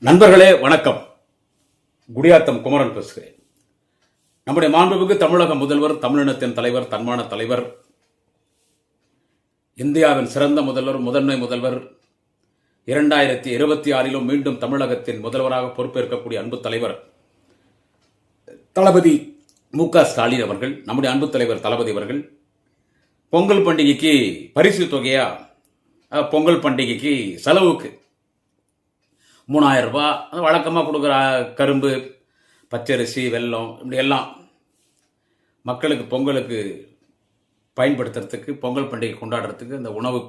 நண்பர்களே வணக்கம். குடியாத்தம் குமரன் பேசுகிறேன். நம்முடைய மாண்புமிகு தமிழக முதல்வர், தமிழினத்தின் தலைவர், தன்மான தலைவர், இந்தியாவின் சிறந்த முதல்வர், முதன்மை முதல்வர், 2026 மீண்டும் தமிழகத்தின் முதல்வராக பொறுப்பேற்கக்கூடிய அன்பு தலைவர் தளபதி மு.க. ஸ்டாலின் அவர்கள், நம்முடைய அன்பு தலைவர் தளபதி அவர்கள் பொங்கல் பண்டிகைக்கு பரிசு தொகையா, பொங்கல் பண்டிகைக்கு செலவுக்கு 3000 ரூபாய் வழக்கமாக கொடுக்குற கரும்பு, பச்சரிசி, வெல்லம், இப்படி எல்லாம் மக்களுக்கு பொங்கலுக்கு பயன்படுத்துறதுக்கு, பொங்கல் பண்டிகை கொண்டாடுறதுக்கு இந்த உணவு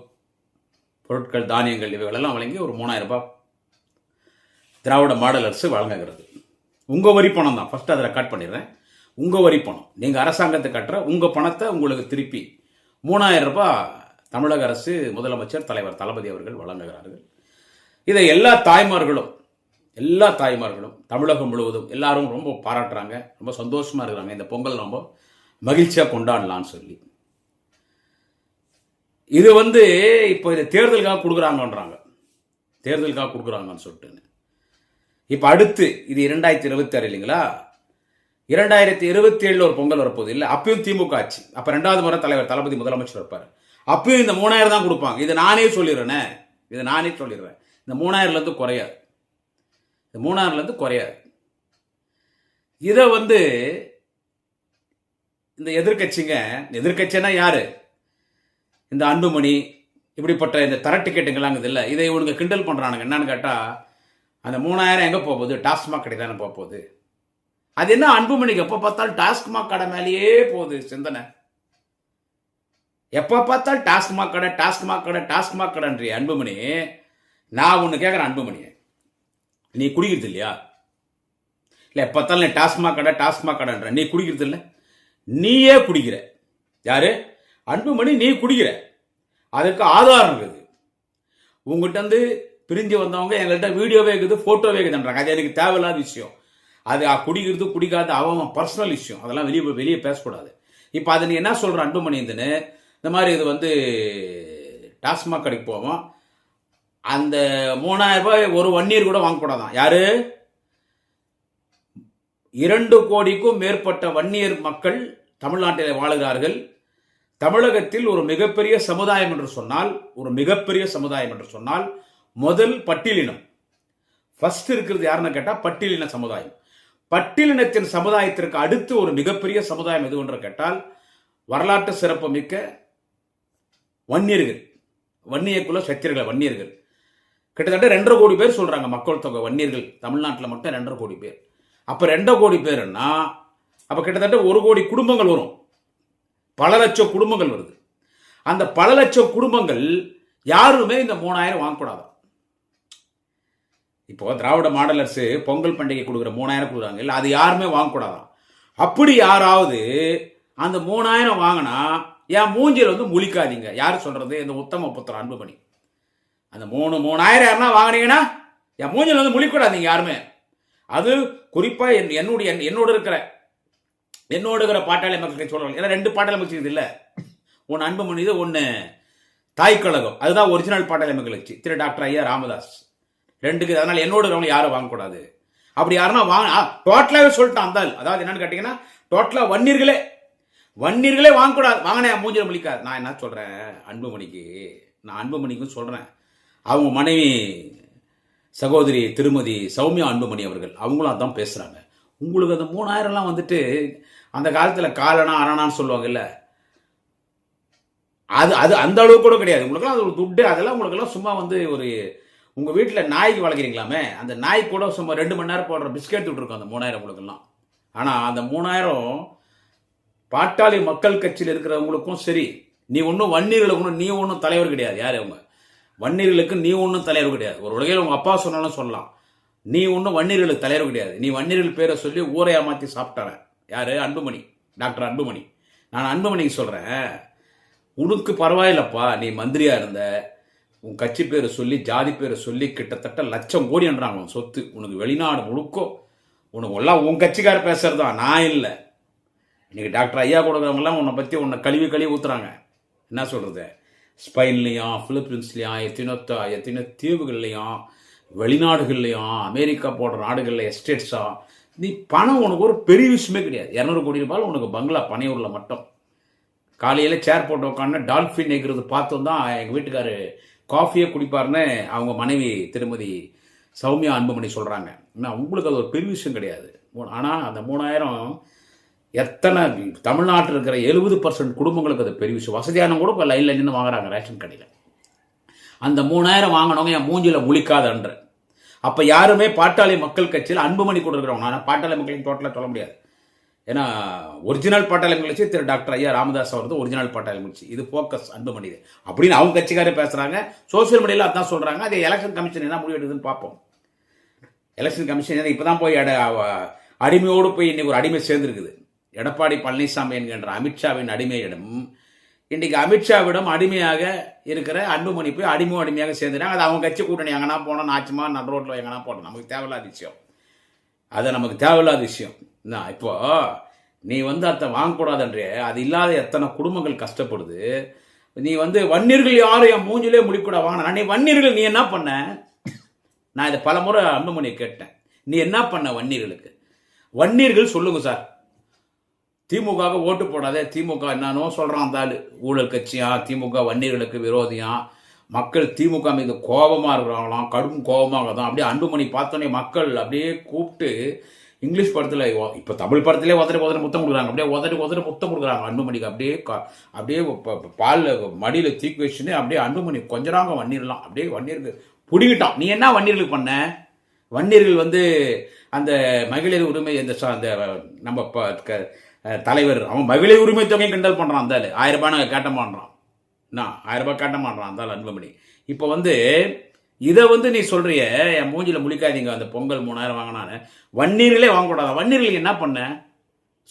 பொருட்கள், தானியங்கள் இவைகளெல்லாம் வழங்கி ஒரு 3000 ரூபாய் திராவிட மாடல் அரசு வழங்குகிறது. உங்கள் வரி பணம் தான், ஃபஸ்ட்டு அதை ரெக்கார்ட் பண்ணிடுறேன். உங்கள் வரி பணம், நீங்கள் அரசாங்கத்தை கட்டுற உங்கள் பணத்தை உங்களுக்கு திருப்பி 3000 ரூபாய் தமிழக அரசு, முதலமைச்சர் தலைவர் தளபதி அவர்கள் வழங்குகிறார்கள். இதை எல்லா தாய்மார்களும் தமிழகம் முழுவதும் எல்லாரும் ரொம்ப பாராட்டுறாங்க, ரொம்ப சந்தோஷமா இருக்கிறாங்க. இந்த பொங்கல் ரொம்ப மகிழ்ச்சியாக கொண்டாடலான்னு சொல்லி, இது இப்போ இது தேர்தலுக்காக கொடுக்குறாங்கன்னு சொல்லிட்டு, இப்போ அடுத்து இது 2026 இல்லைங்களா, 2027 ஒரு பொங்கல் வரப்போகுது இல்லை, அப்பயும் திமுக ஆட்சி, அப்போ 2வது முறை தலைவர் தளபதி முதலமைச்சர் இருப்பார், அப்பயும் இந்த 3000 தான் கொடுப்பாங்க. இது நானே சொல்லிடுறேன். இந்த 3000லேருந்து குறையாது. இதை இந்த எதிர்கட்சின்னா யாரு? இந்த அன்புமணி, இப்படிப்பட்ட இந்த தர டிக்கெட்டுங்களாங்க இல்லை, இதை இவனுங்க கிண்டல் பண்றானுங்க. என்னன்னு கேட்டா, அந்த 3000 எங்க போகுது? டாஸ்மாக் கடை தானே போகுது. அது என்ன அன்புமணிக்கு எப்ப பார்த்தாலும் டாஸ்மாக் கடை மேலேயே போகுது சிந்தனை. எப்ப பார்த்தாலும் டாஸ்மாக் கடைன்ற அன்புமணி. நான் ஒன்று கேட்குறேன், அன்புமணியை, நீ குடிக்கிறது இல்லையா? இல்லை, எப்பத்தாலும் டாஸ்மாக் கடைன்ற, நீ குடிக்கிறது இல்லை, நீயே குடிக்கிற. யாரு? அன்புமணி, நீ குடிக்கிற. அதுக்கு ஆதாரம் இருக்குது. உங்ககிட்ட பிரிஞ்சு வந்தவங்க எங்கள்கிட்ட வீடியோவே இருக்குது, ஃபோட்டோவே இருக்குதுன்றாங்க. அது எனக்கு தேவையில்லாத விஷயம். அது குடிக்கிறது குடிக்காது அவன் பர்சனல் விஷயம், அதெல்லாம் வெளியே பேசக்கூடாது. இப்போ அதை நீ என்ன சொல்கிற அன்புமணி, இந்த மாதிரி இது டாஸ்மாக் கடைக்கு போவோம், அந்த 3000 ரூபாய் ஒரு வன்னியர் கூட வாங்கக்கூடாதான். யாரு? 2 கோடிக்கும் மேற்பட்ட வன்னியர் மக்கள் தமிழ்நாட்டில் வாழுகிறார்கள். தமிழகத்தில் ஒரு மிகப்பெரிய சமுதாயம் என்று சொன்னால் முதல் பட்டியலினம் ஃபர்ஸ்ட் இருக்கிறது யாருன்னு கேட்டா பட்டியலின சமுதாயம். பட்டியலினத்தின் சமுதாயத்திற்கு அடுத்து ஒரு மிகப்பெரிய சமுதாயம் எது என்று கேட்டால் வரலாற்று சிறப்பு மிக்க வன்னியர்கள், வன்னியக்குல சத்திரர்கள், வன்னியர்கள். கிட்டத்தட்ட 2.5 கோடி பேர் சொல்றாங்க மக்கள் தொகை வன்னியர்கள் தமிழ்நாட்டில் மட்டும் 2.5 கோடி பேர். அப்ப 2 கோடி பேர்னா அப்ப கிட்டத்தட்ட 1 கோடி குடும்பங்கள் வரும், பல லட்சம் குடும்பங்கள் வருது. அந்த பல லட்சம் குடும்பங்கள் யாருமே இந்த 3000 வாங்கக்கூடாது. இப்போ திராவிட மாடல் அரசு பொங்கல் பண்டிகை கொடுக்குற 3000 கொடுக்குறாங்க இல்லை, அது யாருமே வாங்கக்கூடாதான். அப்படி யாராவது அந்த 3000 வாங்கினா என் மூஞ்சில் முழிக்காதீங்க. யாரு சொல்றது? இந்த உத்தம புத்திர அன்புமணி. அந்த 3000 யாருன்னா வாங்கினீங்கன்னா என் மூஞ்சில் முழிக்கூடாதீங்க யாருமே. அது குறிப்பா என்னோட இருக்கிற பாட்டாளி மக்களுக்கு சொல்றாங்க. ஏன்னா 2 பாட்டாளி மக்கள் இல்லை, ஒன்னு அன்புமணி, ஒன்னு தாய்க்கழகம், அதுதான் ஒரிஜினல் பாட்டாளி மக்கள் கட்சி, திரு டாக்டர் ஐயா ராமதாஸ். 2க்கு. அதனால என்னோட இருக்கிறவங்க யாரும் வாங்கக்கூடாது. அப்படி யாருன்னா டோட்டலாவே சொல்லிட்டான். அதாவது என்னன்னு கேட்டீங்கன்னா டோட்டலா வன்னியர்களே வாங்கக்கூடாது. வாங்கின மூஞ்சில முழிக்காது. நான் என்ன சொல்றேன் அன்புமணிக்கும் சொல்றேன், அவங்க மனைவி சகோதரி திருமதி சௌமியா அன்புமணி அவர்கள், அவங்களும் அதான் பேசுறாங்க. உங்களுக்கு அந்த 3000 அந்த காலத்துல காலனா அரணான்னு சொல்லுவாங்கல்ல, அது அந்த அளவுக்கு கூட கிடையாது. உங்களுக்கெல்லாம் அது ஒரு துட்டு, அதெல்லாம் உங்களுக்கெல்லாம் சும்மா ஒரு உங்க வீட்டில் நாய்க்கு வளர்க்குறீங்களாமே, அந்த நாய் கூட சும்மா 2 மணி நேரம் போடுற பிஸ்கெட் விட்டுருக்கோம் அந்த 3000 உங்களுக்கெல்லாம். ஆனா அந்த 3000 பாட்டாளி மக்கள் கட்சியில் இருக்கிறவங்களுக்கும் சரி, நீ ஒன்றும் வன்னியர்களுக்கு நீ ஒன்றும் தலைவர் கிடையாது. யாரு அவங்க? வன்னியர்களுக்கு நீ ஒன்றும் தலைவர் கிடையாது. ஒரு வகையில் உங்க அப்பா சொன்னாலும் சொல்லலாம், நீ ஒன்றும் வன்னியர்களுக்கு தலைவர் கிடையாது. நீ வன்னியர்கள் பேரை சொல்லி ஊரை ஏமாற்றி சாப்பிட்டாரன். யாரு? அன்புமணி, டாக்டர் அன்புமணி. நான் அன்புமணிக்கு சொல்றேன், உனக்கு பரவாயில்லப்பா, நீ மந்திரியா இருந்த, உன் கட்சி பேரை சொல்லி ஜாதி பேரை சொல்லி கிட்டத்தட்ட 1,00,000 கோடி என்றாங்க உன் சொத்து. உனக்கு வெளிநாடு முழுக்கோ உனக்கு எல்லாம் உன் கட்சிக்கார பேசுறதா, நான் இல்லை. இன்னைக்கு டாக்டர் ஐயா கொடுக்குறவங்கலாம் உன்னை பற்றி கழுவி ஊத்துறாங்க. என்ன சொல்றது? ஸ்பெயின்லையும் பிலிப்பீன்ஸ்லையும் எத்தனை தீவுகள்லையும் வெளிநாடுகள்லையும் அமெரிக்கா போன்ற நாடுகளில் எஸ்டேட்ஸா, நீ பணம் உனக்கு ஒரு பெரிய விஷயமே கிடையாது. 200 கோடி ரூபாய் உனக்கு பங்களா பனையூரில் மட்டும். காலையில் சேர் போட்டு உட்காந்து டால்ஃபின் நெய்கிறது பார்த்தோம் தான் எங்கள் வீட்டுக்காரு காஃபியே குடிப்பாருன்னு அவங்க மனைவி திருமதி சௌமியா அன்புமணி சொல்கிறாங்க. உங்களுக்கு அது ஒரு பெரிய விஷயம் கிடையாது. ஆனால் அந்த 3000 எத்தனை தமிழ்நாட்டில் இருக்கிற 70% குடும்பங்களுக்கு அது பெரிய விஷயம். வசதியான கூட இப்போ லைனில் நின்று வாங்குறாங்க ரேஷன் கடையில். அந்த 3000 வாங்கினவங்க என் மூஞ்சியில் முழிக்காதன்ற. அப்போ யாருமே பாட்டாளி மக்கள் கட்சியில் அன்புமணி கூட இருக்கிறவங்க. ஆனால் பாட்டாளி மக்களின் டோட்டலாக சொல்ல முடியாது. ஏன்னா ஒரிஜினல் பாட்டாளி கட்சி திரு டாக்டர் ஐயா ராமதாஸ் அவரது ஒரிஜினல் பாட்டாளி கட்சி. இது ஃபோக்கஸ் அன்புமணி அப்படின்னு அவங்க கட்சிக்காரே பேசுகிறாங்க. சோசியல் மீடியாவில் அதான் சொல்கிறாங்க. அது எலெக்ஷன் கமிஷன் என்ன முடிவு எடுக்குதுன்னு பார்ப்போம். எலெக்ஷன் கமிஷன் இப்போ தான் போய் அடிமையோடு போய் இன்னைக்கு ஒரு அடிமை சேர்ந்துருக்குது. எடப்பாடி பழனிசாமி என்கின்ற அமித்ஷாவின் அடிமையிடம் இன்றைக்கு அமித்ஷாவிடம் அடிமையாக இருக்கிற அன்புமணி போய் அடிமையாக சேர்ந்துட்டாங்க. அது அவங்க கட்சி கூட்டணி எங்கன்னா போனோம், நாச்சுமா நடு ரோட்டில் எங்கன்னா போனோம். நமக்கு தேவையில்லாத விஷயம். அது நமக்கு தேவையில்லாத விஷயம். இப்போ நீ அதை வாங்கக்கூடாதுன்றே. அது இல்லாத எத்தனை குடும்பங்கள் கஷ்டப்படுது. நீ வன்னியர்கள் யாரும் என் மூஞ்சிலே முடிக்கூட வாங்கின. நீ வன்னியர்கள் நீ என்ன பண்ண? நான் இதை பல முறை அன்புமணியை கேட்டேன். நீ என்ன பண்ண வன்னியர்களுக்கு? வன்னியர்கள் சொல்லுங்க சார். திமுக ஓட்டு போடாதே. திமுக என்னன்னோ சொல்கிறான் அந்த ஆள். ஊழல் கட்சியா, திமுக வன்னியர்களுக்கு விரோதியா, மக்கள் திமுக மீது கோபமாக இருக்கிறாங்களாம், கடும் கோபமாக தான். அப்படியே அன்புமணி பார்த்தோன்னே மக்கள் அப்படியே கூப்பிட்டு இங்கிலீஷ் படத்தில், இப்போ தமிழ் படத்திலே உதறி முத்தம் கொடுக்குறாங்க. அப்படியே உதறி முத்தம் கொடுக்குறாங்க அன்புமணிக்கு. அப்படியே பால் மடியில் தீக்கு வச்சுன்னு அப்படியே அன்புமணி கொஞ்சறாங்க வன்னியர்லாம். அப்படியே வன்னியருக்கு பிடிக்கிட்டான். நீ என்ன வன்னியர்களுக்கு பண்ண? வன்னியர்கள் அந்த மகளிர் உரிமை அந்த நம்ம தலைவர் அவன் மகளிர் உரிமை தொகையும் கிண்டல் பண்ணுறான். அந்த 1000 ரூபாய் நாங்கள் கேட்ட மாட்டான். என்ன 1000 ரூபாய் கேட்ட மாட்டான் அந்த அன்புமணி. இப்போ இதை நீ சொல்றிய என் மூஞ்சில முழிக்காதீங்க. அந்த பொங்கல் 3000 வாங்கினான்னு வன்னியர்களே வாங்கக்கூடாது. வன்னியர்களுக்கு என்ன பண்ண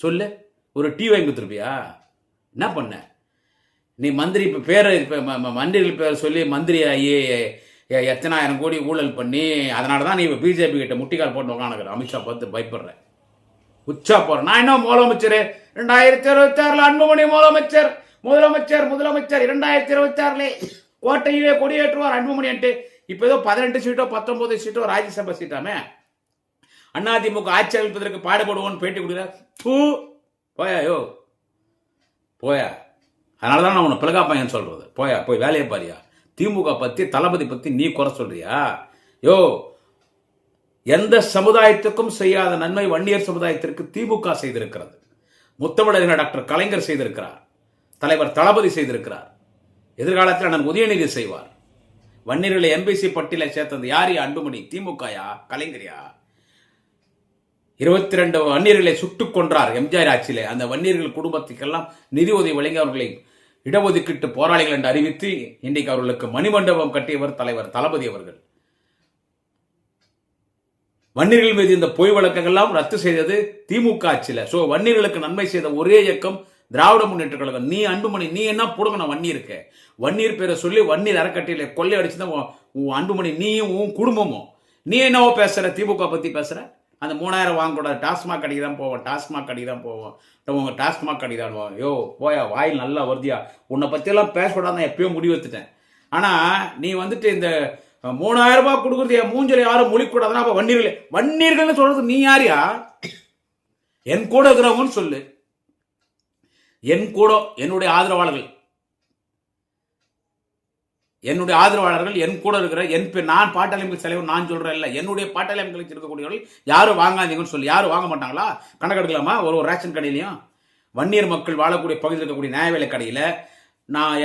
சொல்லு? ஒரு டீ வாங்கி கொடுத்துருப்பியா? என்ன பண்ண நீ? மந்திரி இப்போ பேரை மந்திரிகள் பேர் சொல்லி மந்திரி ஆகி எத்தனை ஆயிரம் கோடி ஊழல் பண்ணி, அதனால தான் நீ பிஜேபி கிட்ட முட்டிக்கால் போட்டு உட்காந்துக்கிற. அமித்ஷா பார்த்து பயப்படுற, உச்சா போற. நான் என்ன முதலமைச்சர் 2026 அன்புமணி முதலமைச்சர் 2026 கோட்டையிலே கொடியேற்றுவார் அன்புமணி. இப்ப ஏதோ 18 சீட்டோ 19 சீட்டோ ராஜ்யசபா சீட்டாமே அதிமுக ஆட்சி அமைப்பதற்கு பாடுபடுவோன்னு பேட்டி கொடுக்குற. போயா போயா. அதனாலதான் நான் உன்னை பிளகா பையன் சொல்றது. போயா, போய் வேலையை பாரியா. திமுக பத்தி தளபதி பத்தி நீ குறை சொல்றியா? எந்த சமுதாயத்துக்கும் செய்யாத நன்மை வன்னியர் சமுதாயத்திற்கு திமுக செய்திருக்கிறது. முத்தமிழறிஞர் டாக்டர் கலைஞர் செய்திருக்கிறார். தலைவர் தளபதி செய்திருக்கிறார். எதிர்காலத்தில் நான் உதயநிதி செய்வார். வன்னியர்களை எம்பிசி பட்டியலை சேர்த்தது யாரு? அன்புமணி. திமுகயா கலைஞரியா? 22 வன்னியர்களை சுட்டுக் கொன்றார் எம்ஜிஆர் ஆட்சியிலே. அந்த வன்னியர்கள் குடும்பத்துக்கெல்லாம் நிதி உதவி வழங்கி அவர்களை இடஒதுக்கீட்டு போராளிகள் என்று அறிவித்து இன்றைக்கு அவர்களுக்கு மணிமண்டபம் கட்டியவர் தலைவர் தளபதி அவர்கள். வன்னியர்கள் மீது இந்த பொய் வழக்கங்கள்லாம் ரத்து செய்தது திமுக ஆட்சியில. வன்னியர்களுக்கு நன்மை செய்த ஒரே இயக்கம் திராவிட முன்னேற்ற கழகம். நீ அன்புமணி நீ என்ன புடுங்கணும் வன்னியருக்கு? வன்னியர் பேரை சொல்லி வன்னியர் அறக்கட்டையில கொள்ளை அடிச்சுதான் அன்புமணி நீயும் உன் குடும்பமும். நீ என்னவோ பேசுற? திமுக பத்தி பேசுற? அந்த 3000 வாங்கக்கூடாது. டாஸ்மாக் கடைக்கு தான் போவோம். டாஸ்மாக் கடைக்கு தான் போவோம். போயா, வாயில் நல்லா வருதியா. உன்னை பத்தியெல்லாம் பேசக்கூடாது எப்பயோ முடிவெடுத்துட்டேன். ஆனா நீ இந்த 3000 ரூபாய் கொடுக்குறது என் மூஞ்சல யாரும் மொழிக்கூடாதுன்னா அப்ப வன்னியர்கள் சொல்றது நீ யாரியா? என் கூட இருக்கிறவங்கன்னு சொல்லு. என் கூட என்னுடைய ஆதரவாளர்கள் என் கூட இருக்கிற நான் பாட்டாளி மக்கள் தலைவர் நான் சொல்றேன் இல்ல, என்னுடைய பாட்டாளி மக்கள் இருக்கக்கூடியவர்கள் யாரும் வாங்காதீங்கன்னு சொல்லி. யாரும் வாங்க மாட்டாங்களா? கணக்கெடுக்கலாமா? ஒரு ரேஷன் கடையிலையும் வன்னியர் மக்கள் வாழக்கூடிய பகுதியில் இருக்கக்கூடிய நியாய விலை கடையில நான்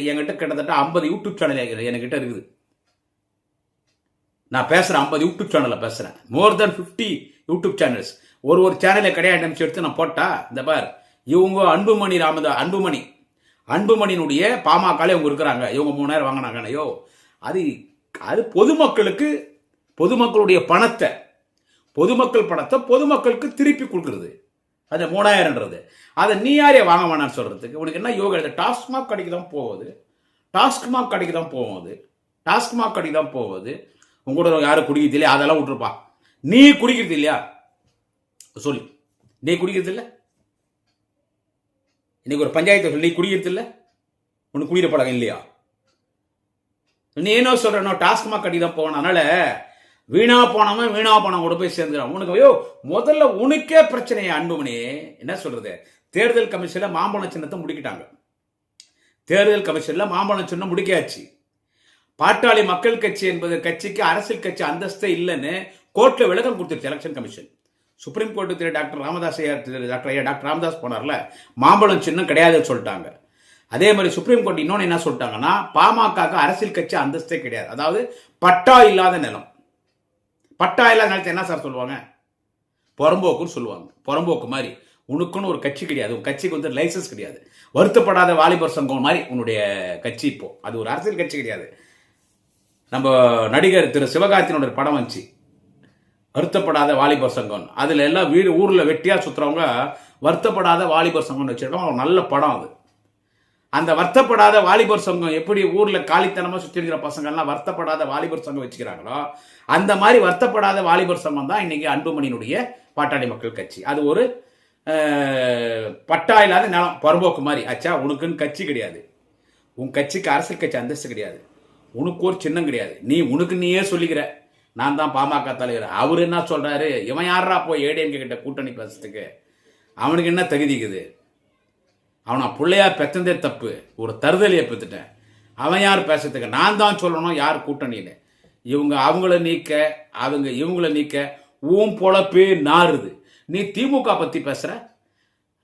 என்கிட்ட கிட்டத்தட்ட 50 யூடியூப் சேனல் என்கிட்ட இருக்குது. நான் பேசுறேன் 50 யூடியூப் சேனல்ல பேசுறேன். மோர் தென் 50 யூடியூப் சேனல்ஸ். ஒரு கடையை கிடையாது எடுத்து நான் போட்டா இந்த பார் இவங்க அன்புமணியினுடைய பாமகல இவங்க இருக்கிறாங்க. இவங்க 3000 வாங்கினாங்க. அது பொதுமக்களுடைய பணத்தை பொதுமக்களுக்கு திருப்பி கொடுக்கறது. அது 3000ன்றது. அதை நீ யாரையே வாங்க வேணான்னு சொல்றதுக்கு உனக்கு என்ன யோகா? டாஸ்மாக் கடைக்கு தான் போகுது. டாஸ்மாக் கடைக்கு தான் போகுது. உங்களோட யாரும் குடிக்கிறது இல்லையா? அதெல்லாம் விட்டுருப்பா. நீ குடிக்கிறது இல்லையா சொல்லு. நீ குடிக்கிறது இல்லை? இன்னைக்கு ஒரு பஞ்சாயத்து சொல்லி நீ குடிக்கிறது இல்லை? உனக்கு குடிக்கிற பழக்கம் இல்லையா? நீ என்ன சொல்ற, டாஸ்மாக் கட்டி தான் போகணும். அதனால வீணா போனவன் வீணா போனவன் கூட போய் சேர்ந்துக்கிறான். உனக்கு ஐயோ முதல்ல உனக்கே பிரச்சனையா அன்புமணி. என்ன சொல்றது, தேர்தல் கமிஷன்ல மாம்பழம் சின்னத்தை முடிக்கிட்டாங்க. தேர்தல் கமிஷன்ல மாம்பழம் சின்னம் முடிக்காச்சு. பாட்டாளி மக்கள் கட்சி என்பது கட்சிக்கு அரசியல் கட்சி அந்தஸ்தே இல்லைன்னு கோர்ட்ல விளக்கம் கொடுத்துருச்சு எலெக்ஷன் கமிஷன். சுப்ரீம் கோர்ட்டு திரு டாக்டர் ராமதாஸ் போனார்ல, மாம்பழம் சின்னம் கிடையாதுன்னு சொல்லிட்டாங்க. அதே மாதிரி சுப்ரீம் கோர்ட் இன்னொன்னு என்ன சொல்லிட்டாங்கன்னா, பாமக அரசியல் கட்சி அந்தஸ்தே கிடையாது. அதாவது பட்டா இல்லாத நிலம். பட்டா இல்லாத நிலத்தை என்ன சார் சொல்லுவாங்க, புறம்போக்குன்னு சொல்லுவாங்க. புறம்போக்கு மாதிரி உனக்குன்னு ஒரு கட்சி கிடையாது, உன் கட்சிக்கு வந்து லைசன்ஸ் கிடையாது. வருத்தப்படாத வாலிபர் சங்கம் மாதிரி உன்னுடைய கட்சி இப்போ அது ஒரு அரசியல் கட்சி கிடையாது. நம்ம நடிகர் திரு சிவகார்த்தினோட படம் வந்துச்சு, வருத்தப்படாத வாலிபர் சங்கம். அதுல எல்லாம் வீடு ஊர்ல வெட்டியா சுத்துறவங்க வருத்தப்படாத வாலிபர் சங்கம்னு வச்சிருக்காங்க. ஒரு நல்ல படம் அது. அந்த வருத்தப்படாத வாலிபர் சங்கம் எப்படி ஊர்ல காலித்தனமா சுத்தி இருக்கிற பசங்கள்லாம் வருத்தப்படாத வாலிபர் சங்கம் வச்சுக்கிறாங்களோ, அந்த மாதிரி வருத்தப்படாத வாலிபர் சங்கம் தான் இன்னைக்கு அன்புமணியினுடைய பாட்டாளி மக்கள் கட்சி. அது ஒரு பட்டா இல்லாத நிலம், பரம்போக்கு மாதிரி ஆச்சா. உனக்குன்னு கட்சி கிடையாது, உன் கட்சிக்கு அரசியல் கட்சி அந்தஸ்து கிடையாது, உனக்கு ஒரு சின்னம் கிடையாது. நீ உனக்கு நீயே சொல்லிக்கிற நான் தான் பாமக தலைவர். அவர் என்ன சொல்றாரு, இவன் யாரா போய் ஏடிஎம்கே கிட்ட கூட்டணி பேசுறதுக்கு, அவனுக்கு என்ன தகுதிக்குது? அவனா பிள்ளையா பெத்தந்தே தப்பு, ஒரு தருதலியை பெற்றுட்டேன். அவன் யார் பேசுறதுக்கு? நான் தான் சொல்லணும் யார் கூட்டணின்னு. இவங்க அவங்கள நீக்க, அவங்க இவங்கள நீக்க ஊம் பொழப்பே நாறுது. நீ திமுக பத்தி பேசுற.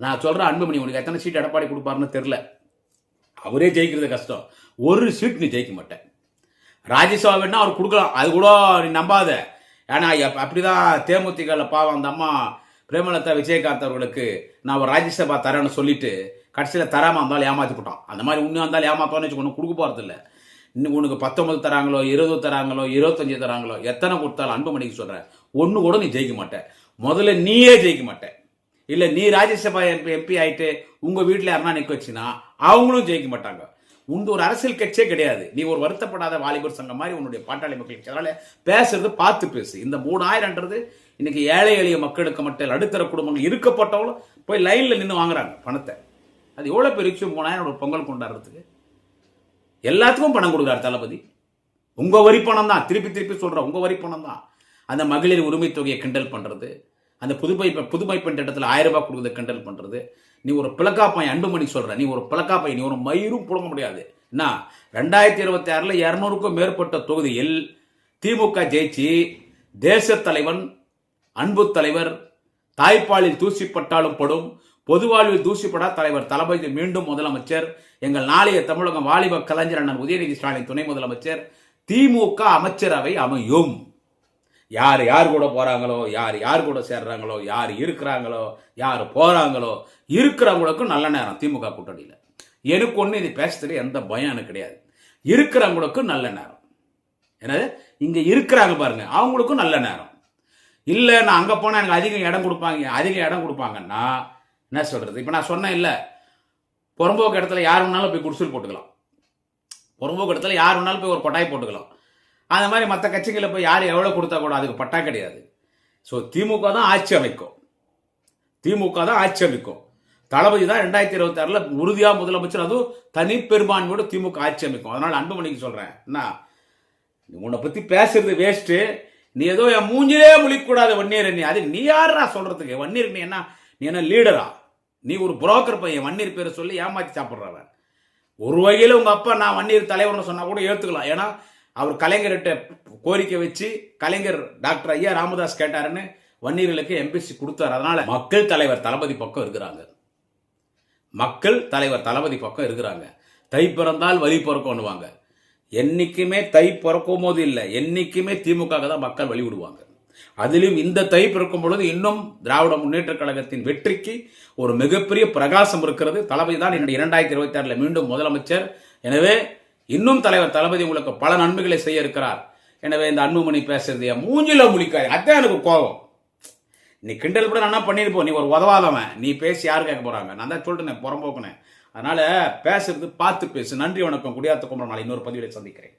நான் சொல்றேன் அன்புமணி, உனக்கு எத்தனை சீட் எடப்பாடி கொடுப்பாருன்னு தெரியல. அவரே ஜெயிக்கிறது கஷ்டம். ஒரு சீட் நீ ஜெயிக்க மாட்டேன். ராஜ்யசபா வேணா அவர் கொடுக்கலாம், அது கூட நீ நம்பாத. ஏன்னா அப்படிதான் தேமுதிக பாவம் அந்த அம்மா பிரேமலதா விஜயகாந்த் அவர்களுக்கு நான் ஒரு ராஜ்யசபா தரேன்னு சொல்லிட்டு கடைசியில் தராமல் இருந்தாலும் ஏமாற்றி போட்டான். அந்த மாதிரி உண்மையாக இருந்தாலும் ஏமாத்தோன்னு வச்சு ஒன்றும் கொடுக்க போகிறது இல்லை. இன்னும் உனக்கு 19 தராங்களோ 20 தராங்களோ 25 தராங்களோ எத்தனை கொடுத்தாலும் அன்புமணிக்கு சொல்கிறேன், ஒன்று கூட நீ ஜெயிக்க மாட்டேன். முதல்ல நீயே ஜெயிக்க மாட்டேன். இல்லை நீ ராஜ்யசபா எம்பி ஆகிட்டு உங்கள் வீட்டில் யாருன்னா நிற்க வச்சுன்னா அவங்களும் ஜெயிக்க மாட்டாங்க. உண்டு ஒரு அரசியல் கட்சியே கிடையாது. நீ ஒரு வருத்தப்படாத வாலிபர் சங்கம் மாதிரி உன்னுடைய பாட்டாளி மக்கள் கட்சி. அதனால பேசுறது பார்த்து பேசு. இந்த 3000ன்றது இன்னைக்கு ஏழை எளிய மக்களுக்கு மட்டும் நடுத்தர குடும்பங்கள் இருக்கப்பட்டவங்களும் போய் லைனில் நின்று வாங்குறாங்க பணத்தை. அது எவ்வளோ பெரிய விஷயம், 3000 ஒரு பொங்கல் கொண்டாடுறதுக்கு. எல்லாத்துக்கும் பணம் கொடுக்குறாரு தளபதி. உங்க வரி பணம் தான், திருப்பி திருப்பி சொல்ற உங்க வரி பணம் தான். அந்த மகளிர் உரிமை தொகையை கிண்டல் பண்றது, அந்த புதுமை பெண் திட்டத்தில் 1000 ரூபாய் கொடுக்குறத கிண்டல் பண்றது. நீ ஒரு பிளக்கா பையன் அன்புமணி சொல்ற, நீ ஒரு பிளக்கா பையன், நீ ஒரு மயிரும் புடுங்க முடியாது. என்ன 2026ல் 200க்கும் மேற்பட்ட தொகுதியில் திமுக ஜெயிச்சு தேச தலைவன், அன்பு தலைவர், தாய்ப்பாலில் தூசிப்பட்டாலும் படும், பொது வாழ்வில் தூசிப்படா தலைவர் தளபதி மீண்டும் முதலமைச்சர், எங்கள் நாளைய தமிழகம் வாலிப கலைஞர் அண்ணன் உதயநிதி ஸ்டாலின் துணை முதலமைச்சர், திமுக அமைச்சரவை அமையும். யார் யார் கூட போறாங்களோ, யார் யார் கூட சேர்றாங்களோ, யார் இருக்கிறாங்களோ, யார் போறாங்களோ, இருக்கிறவங்களுக்கும் நல்ல நேரம் திமுக கூட்டணியில். எனக்கு ஒன்று இது பேசுறதுல எந்த பயம் எனக்கு கிடையாது. இருக்கிறவங்களுக்கும் நல்ல நேரம். என்னது இங்க இருக்கிறாங்க பாருங்க, அவங்களுக்கும் நல்ல நேரம். இல்லை நான் அங்கே போனால் எனக்கு அதிகம் இடம் கொடுப்பாங்கன்னா என்ன சொல்றது? இப்போ நான் சொன்னேன் இல்லை, புறம்போக்கு இடத்துல யார் வேணாலும் போய் குடிசல் போட்டுக்கலாம், புறம்போக்கு இடத்துல யார் வேணாலும் போய் ஒரு கொட்டாய் போட்டுக்கலாம். அந்த மாதிரி மற்ற கட்சிகளை போய் யார் எவ்வளோ கொடுத்தா கூட அதுக்கு பட்டா கிடையாது. ஸோ திமுக தான் ஆட்சி அமைக்கும், திமுக தான் ஆட்சி அமைக்கும். தளபதி தான் 2026ல் உறுதியாக முதலமைச்சர், அதுவும் தனி பெரும்பான்மையோடு திமுக ஆட்சி அமைக்கும். அதனால அன்புமணிக்கு சொல்றேன், என்ன உன்னை பத்தி பேசுறது வேஸ்ட்டு. நீ ஏதோ என் மூஞ்சிலே முழிக்கூடாது வன்னியர். நீ அது நீ யாரா சொல்றதுக்கு? வன்னியர் நீ என்ன லீடரா? நீ ஒரு புரோக்கர் பையன், வன்னியர் பேரை சொல்லி ஏமாற்றி சாப்பிட்றவன். ஒரு வகையில் உங்க அப்பா நான் வன்னியர் தலைவர்னு சொன்னா கூட ஏத்துக்கலாம். ஏன்னா அவர் கலைஞர்கிட்ட கோரிக்கை வச்சு கலைஞர் டாக்டர் ஐயா ராமதாஸ் கேட்டாருன்னு வன்னியர்களுக்கு எம்பிசி கொடுத்தாரு. அதனால மக்கள் தலைவர் தளபதி பக்கம் இருக்கிறாங்க, மக்கள் தலைவர் தளபதி பக்கம் இருக்கிறாங்க. தை பிறந்தால் வழி பிறக்கும்னுவாங்க. என்னைக்குமே தை பிறக்கும் போது இல்லை, என்னைக்குமே திமுக தான் மக்கள் வழிவிடுவாங்க. அதிலும் இந்த தை பிறக்கும் பொழுது இன்னும் திராவிட முன்னேற்ற கழகத்தின் வெற்றிக்கு ஒரு மிகப்பெரிய பிரகாசம் இருக்கிறது. தளபதி தான் 2026ல் மீண்டும் முதலமைச்சர். எனவே இன்னும் தலைவர் தளபதி உங்களுக்கு பல நன்மைகளை செய்ய இருக்கிறார். எனவே இந்த அன்புமணி பேசுறது மூஞ்சில முழிக்காது, அதான் எனக்கு கோபம். நீ கிண்டல் கூட நான் பண்ணிருப்போம், நீ ஒரு உதவாதவன், நீ பேசி யாரு கேட்க போறாங்க? நான் தான் சொல்லிட்டேன் புறம்போக்குனேன். அதனால பேசுறது பார்த்து பேசு. நன்றி, வணக்கம். குடியாத்த குமரன். நாளை இன்னொரு பதிவிலை சந்திக்கிறேன்.